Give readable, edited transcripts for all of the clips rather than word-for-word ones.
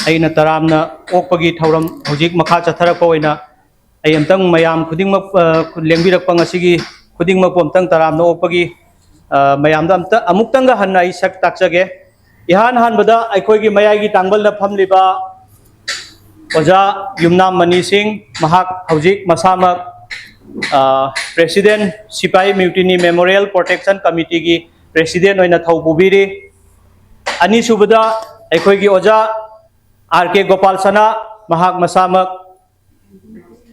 ꯑꯩꯅ ꯇꯔꯥꯝꯅ ꯑꯣꯛꯄꯒꯤ ꯊꯧꯔꯝ ꯍꯧꯖꯤꯛ ꯃꯈꯥ ꯆꯠꯊꯔꯛꯄ ꯑꯣꯏꯅ ꯑꯩ ꯑꯝꯇꯪ ꯃꯌꯥꯝ ꯈꯨꯗꯤꯡꯃꯛ ꯂꯦꯡꯕꯤꯔꯛꯄ ꯉꯁꯤꯒꯤ ꯈꯨꯗꯤꯡꯃꯛꯄꯨ ꯑꯝꯇꯪ ꯇꯔꯥꯝꯅ ꯑꯣꯛꯄꯒꯤ ꯃꯌꯥꯝꯗ ꯑꯃꯨꯛꯇꯪꯒ ꯍꯟꯅ ꯑꯩ ꯁꯛ ꯇꯥꯛꯆꯒꯦ इहान हानबदा अखोगी मयागी टांगबल फमलिबा ओजा युमनाम मनी सिंह महाक हौजिक मसामक president Sipahi mutiny memorial protection committee की प्रेसिडेंट ओइना थौपुबिरी अनीसुबदा अखोगी ओजा आर के गोपाल सना महाक मसामक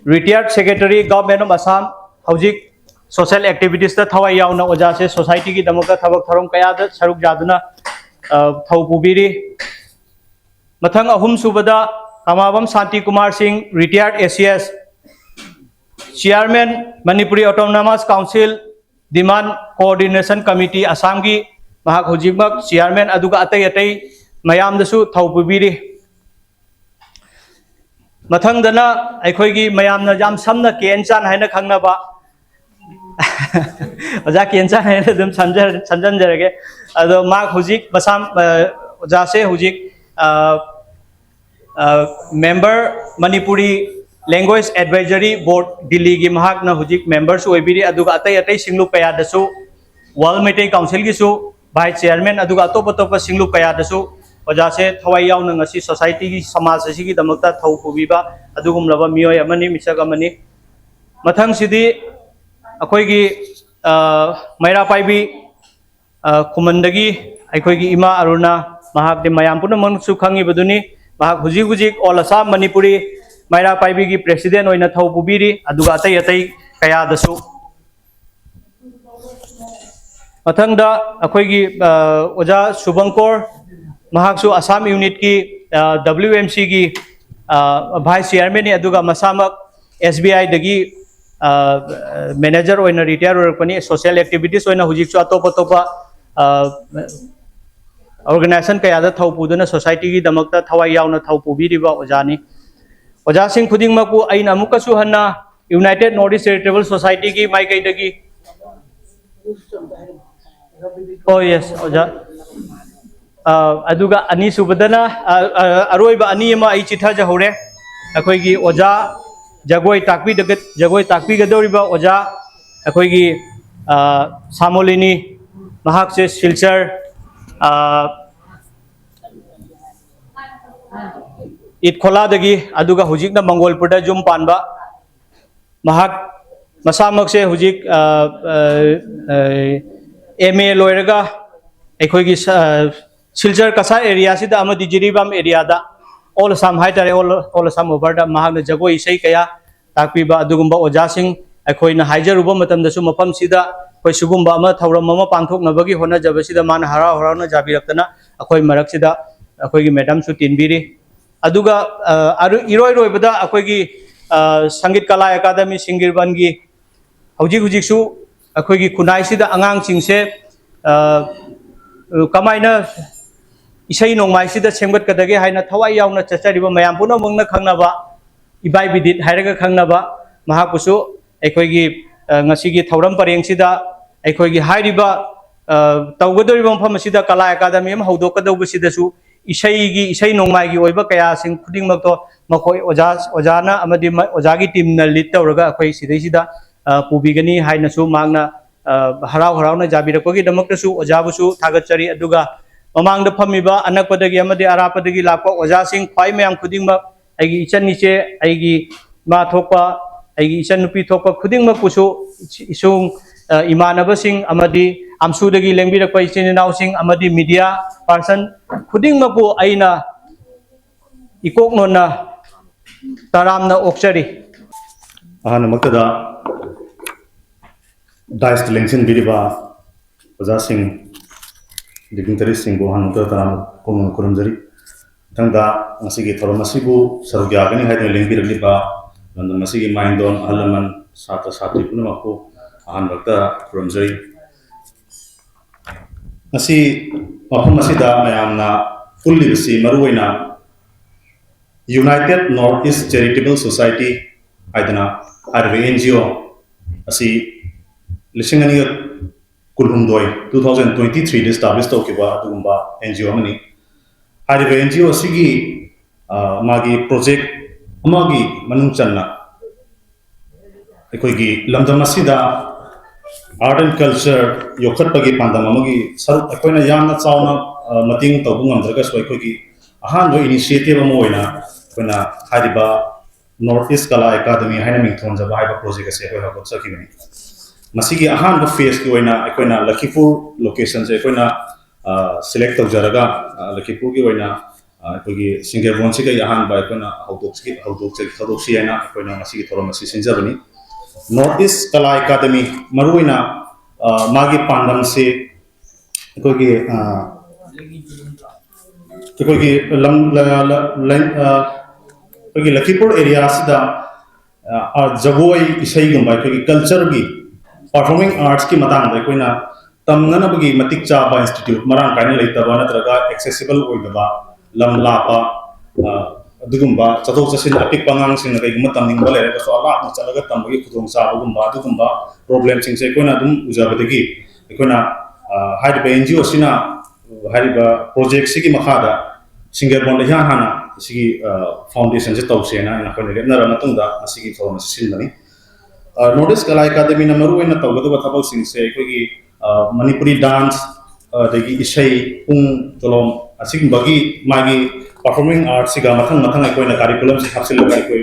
retired secretary government of Assam हौजिक सोशल एक्टिविटीज थवाई यावना ओजा से सोसाइटी की दमक थबक थरम कयाद सरुक जादुना थौपुबिरी मथंग अहुम सुबदा Amabam Shanti Kumar Singh retired ACS chairman Manipuri autonomous council demand coordination committee Assam की महाक हुजिमक चेयरमैन अदुगा अतै अतै मयामदसु थौपुबिरी मथंगदना अखोगी मयामना जाम समना केनचान हाइना खंगनाबा ओजा केनचान हाइना दम संजनजरगे अदो माक हुजिक मसाम ओजा से हुजिक member Manipuri language advisory board Delhi की महाकना हुजिक मेंबर्स ओइबिरी अदुगा अतै अतै सिंगलु कयादसु वर्ल्ड मेटे काउंसिल की वाइस चेयरमैन अदुगा अतोप अतोप सिंगलु कयादसु ओजा से थवाई यावना ngasi सोसाइटी की समाज असिगी दमकता थौ पुबिबा अदुगुमलबा मियोय अमनी मिसक अमनी मथंग सिदी अखोगी मैरा पाइबी खुमंदगी अखोगी इमा अरुणा महाक मयाम पुनमसु खंगिबदुनी महाक हुजिक हुजिक ऑल असम मणिपुरी मैरा पाइबी की प्रेसिडेंट ओइना थौ पुबिरी अदुगा अतै अतै कयादसु मथंगदा अखोगी ओजा शुभंकोर महाकसु असम यूनिट की WMC की वाइस चेयरमैन ने अदुगा मसामक SBI दगी मैनेजर ओइना रिटायर ओरकपनी सोशल एक्टिविटीज ओइना हुजिकसु अतोप अतोप ऑर्गेनाइजेशन कयादा थौपुदुना सोसाइटी की दमकता थवाई यावना थौपुबिरिबा ओजानी ओजा सिंह खुदिंगमकु अइना अमुकसु हन्ना united north east charitable society की माइकैदगी ओ यस ओजा अदुगा अनी सुबदना अरोइबा अनी अमा आई चिथा जहौरे अखोगी ओजा जगोई ताकपीगदौरिबा ओजा अखोगी सामोलिनी महाक से सिलचर इटखोलादगी अदुगा हुजिकना मंगोलपुरदा जुम पानबा महाक मसामक से हुजिक MA लोयरगा अखोगी सिलचर कसा एरिया सिदा अमदि जिरीबाम एरिया दा ऑल असम हाइटारे ऑल असम ओवरदा महागना जगोई इसै कया ताकपीबा अदुगुम्बा ओजासिंग अखोइना हाइजरुबा मतमदसु मफम सिदा अखोइ सुगुम्बा अमा थौरम अमा पांथोकनबगी होनाजबसिदा माना हराव हरावना जाबिरक्तना अखोइ मरक्सिदा अखोइगी मैडम सु तिनबिरी अदुगा इरोय रोयबदा अखोइगी संगीत कला अकादमी सिंगिरबन की हौजिक हुजिकसु अखोइगी खुनाइसिदा आंगांगसिंगसे कमाइना इसै नोंमाइसिदा सेमगतकदगे हाइना थवाई यावना चचरिबा मयाम पुनमंगना खंगनाबा इबाई बिदित हाइरगा खंगनाबा महापुसु अखोइगी ngasi thauram parengsida अखोइगी हाइरिबा तौगदोरिबा मफमसिदा कला अकादमी अम हौदोकदौबसिदासु इसै नोंमाइगी ओइबा कयासिंग खुदिंगमक्तो मखोइ ओजाना अमदि ओजागी टीमना लीड तौरगा अखोइ सिदैसिदा पुबिगनी हाइनसु मांगना हराव हरावना जाबिरकपगी दमक्तसु ओजाबुसु थागतचरी अदुगा ममांगदा फमिबा अनकपदगी अमदि अरापदगी लापा ओजासिंग ख्वाइ मयाम खुदिंगमक आइगी इचनिचे आइगी मा थोकपा आइगी इचन नुपि थोकपा खुदिंगमकपुसु इसुंग इमानबसिंग अमदि आमसुदगी लेंबिरकपा इचिननाउसिंग अमदि मीडिया पर्सन खुदिंगमकपु आइना इकोकनोना तरामना ओक्चरी अहानमक्तदा डाइस लेंसन बिरिबा ओजा सिंह डिग्निटरी सिंह बोहानमक्तदा तराम कोमन खुरमजरी तंगदा ngasi थौरम असिबु सरुक यागनी हाइदना लेंबिरलिबा लंदन मसिगी माइंडोन अहलमन सात्र सात्री पुनमकु अहानमक्ता खुरमजरी ngasi मफम असिदा मयामना पुल्लिबसि मरुवैना united north east charitable society हाइदना हाइरवे NGO असी लिसिंगनी कुलहुमदोय 2023 दे स्टाब्लिश तौकिबा अदुगुम्बा NGO अमनी हाइरवे NGO असिगी मागी प्रोजेक्ट अमागी मनुंग चन्ना अखोगी लमदम असिदा आर्ट एंड कल्चर योखटपगी पांदम अमगी सरुक अखोइना यामना चावना मतिंग तौबु ngamdragaswa अखोगी अहानबो इनिशिएटिव अमा ओइना अखोइना हारिबा नॉर्थ ईस्ट कला एकेडमी हाइना मिंथोनजबा हाइबा प्रोजेक्ट असे अखोइ हाबो चकिबनि मसिगी अहानबो फेस की ओइना अखोइना लखीपुर लोकेशन से अखोइना सिलेक्ट तौजरगा लखीपुर की ओइना अखोगी सिंगेरबोन से कई अहानबा अखोइना हौदोक्सी हाइना अखोइना मसिगी थोरम असे सिंजबनि नॉर्थ ईस्ट कला एकेडमी मरुइना मागी पांडम से अखोगी अखोगी लखीपुर एरिया सिदा जगोई इसैगुंबा अखोगी कल्चर की परफॉर्मिंग आर्ट्स की मतांग अखोइना तमननबगी मतिक चाबा इंस्टीट्यूट मरांग काइना लेतबा नत्रगा एक्सेसिबल ओइदबा लम लापा अदुगुंबा चथोक चसिन अपिक पंगांग सिन कइगुम तमनिंग बले रे सो अला चलगा तमबगी खुदोंग चाबगुंबा अदुगुंबा प्रॉब्लम सिंग से अखोइना दुम उजाबदगी अखोइना हाइब एनजीओ सिना हाइब प्रोजेक्ट सिगी मखादा सिंगेरबोन हान हाना सिगी फाउंडेशन से तौसेना अखोइना लेनरा मतुंदा सिगी फॉर्म सिनबनी नॉर्थ ईस्ट कला एकेडमी मरुना तौगदब थबक से अखोगी मणिपुरी डांस दगी इसई पुंग तोलम असिगबगी मागी परफॉर्मिंग आर्ट्स सिगा मथंग मथंग अखोइना करिकुलम से हापसिलगा अखोइ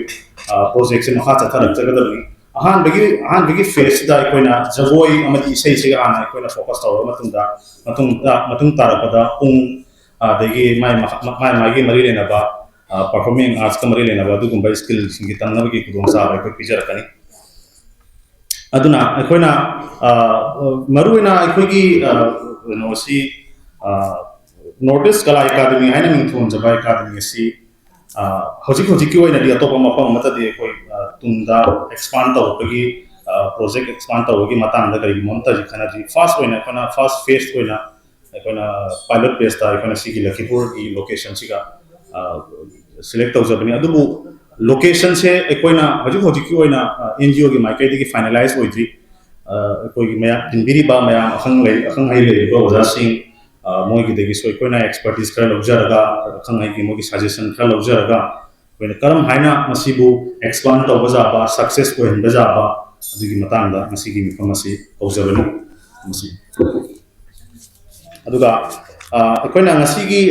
प्रोजेक्ट से मखा चथरक जगदबनी अहानबगी फेस दा अखोइना जगोई अमदि इसई सिगा आना अखोइना फोकस तौर मतुंग तारपदा पुंग दगी मागी मरी लेनबा परफॉर्मिंग आर्ट्स का मरी लेनबा दुगुंबा स्किल सिंगी तमनबगी खुदोंग सा अखोइ पिजरकनी अदुना अखोइना मरुइना अखोगी नोसी नॉर्थ ईस्ट कला एकेडमी हाइना मिंथोनजबा एकेडमी सी हजिक हजिक की ओइना दि अतोपा मफम मतदि अखोइ तुंदा एक्सपांड तौबगी प्रोजेक्ट एक्सपांड तौबगी मतांगदा करि मोंता जि खना जि फर्स्ट ओइना खना फर्स्ट फेज ओइना अखोइना पायलट फेज ता अखोइना सिगी लखीपुर की लोकेशन सिगा सिलेक्ट तौजबनी अदुबु लोकेशन से अखोइना हजिक हजिक की ओइना एनजीओ की माइकैदि फाइनलाइज ओइद्रि अखोगी मया दिनबिरिबा मया अखंग हाइ लेबा ओजासिंग मोगी देगी सो अखोइना एक्सपर्टीज खरा लौजरगा अखंग हाइ की मोगी सजेशन खरा लौजरगा अखोइना करम हाइना मसिबु एक्सपांड तौबजाबा सक्सेस ओइहनबजाबा अदुगी मतांगदा मसिगी मिफम असि तौजबनी मसि अदुगा अखोइना ngasiगी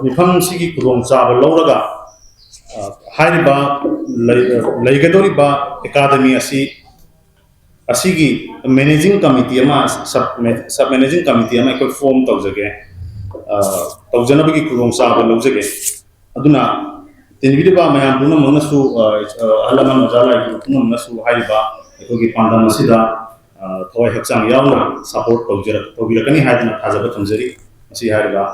मिफम सिगी खुदोंग चाबा लौरगा हाइरिबा लेगदोरिबा एकेडमी असिगी मैनेजिंग कमिटी अमा सब मैनेजिंग कमिटी अमा अखोइ फॉर्म तौजगे तौजनबगी खुदोंग चाबा लौजगे अदुना तिनबिरिबा मयाम पुनमनसु अहलमन मजाला पुनमनसु हाइरिबा अखोगी पांडम असिदा थोय हक्चांग यावना सपोर्ट तौबिरकनी हाइदना थाजबा थंजरी मसि हाइरिबा